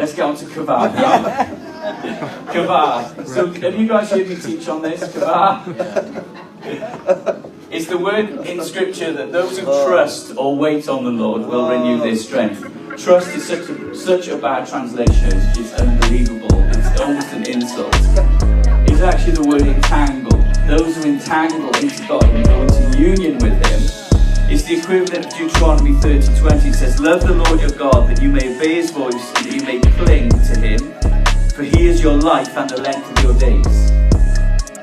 Let's get on to Qavah now. Qavah. So have you guys heard me teach on this? Qavah? It's the word in Scripture that those who trust or wait on the Lord will renew their strength. Trust is such a bad translation. It's unbelievable. It's almost an insult. It's actually the word entangle. Those who entangle into God and go into union with Him. It's the equivalent of Deuteronomy 30:20. It says, love the Lord your God, that you may obey His voice and that you may cling to Him, for He is your life and the length of your days.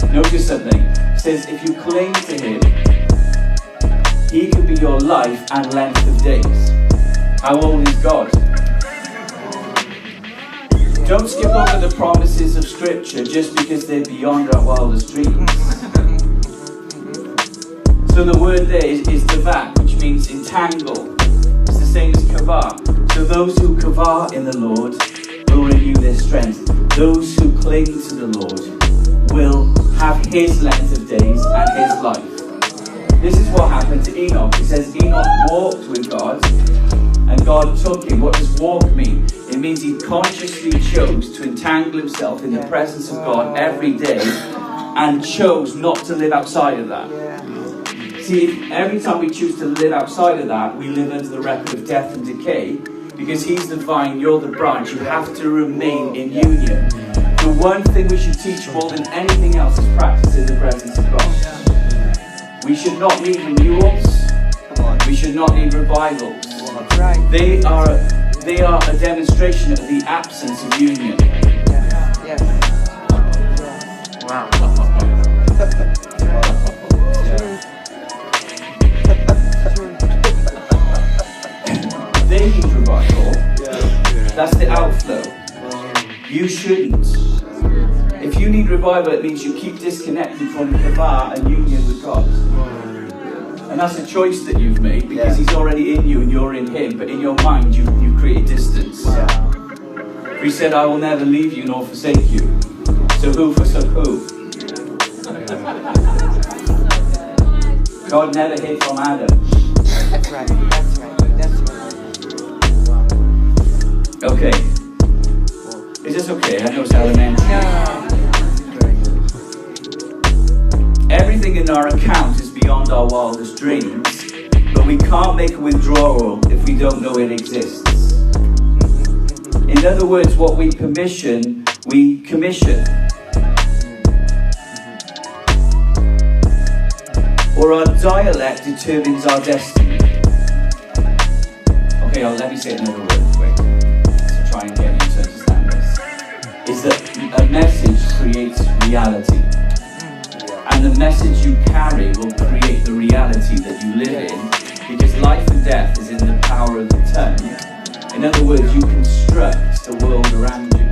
Notice something. It says, if you cling to Him, He can be your life and length of days. How old is God? Don't skip over the promises of Scripture just because they're beyond our wildest dreams. So the word there is Qavah, which means entangle. It's the same as Qavah. So those who Qavah in the Lord will renew their strength. Those who cling to the Lord will have His length of days and His life. This is what happened to Enoch. It says Enoch walked with God and God took him. What does walk mean? It means he consciously chose to entangle himself in the presence of God every day and chose not to live outside of that. See, every time we choose to live outside of that, we live under the record of death and decay, because He's the vine, you're the branch. You have to remain in union. The one thing we should teach more than anything else is practice in the presence of God. We should not need renewals. We should not need revivals. They are a demonstration of the absence of union. Wow. They need revival. That's the outflow. You shouldn't. If you need revival, it means you keep disconnected from Qavah and union with God. And that's a choice that you've made, because He's already in you and you're in Him, but in your mind you create distance. For He said, I will never leave you nor forsake you. So who forsook who? God never hid from Adam. That's right. Okay. Is this okay? I know it's elementary. No. Everything in our account is beyond our wildest dreams, but we can't make a withdrawal if we don't know it exists. In other words, what we permission, we commission. Or our dialect determines our destiny. Okay, let me say it another word, wait, to try and get you to understand this. Is that a message creates reality. And the message you carry will create the reality that you live in, because life and death is in the power of the tongue. In other words, you construct the world around you.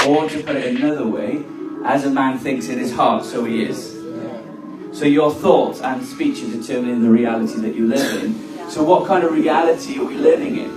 Or to put it another way, as a man thinks in his heart, so he is. So your thoughts and speech are determining the reality that you live in. So what kind of reality are we living in?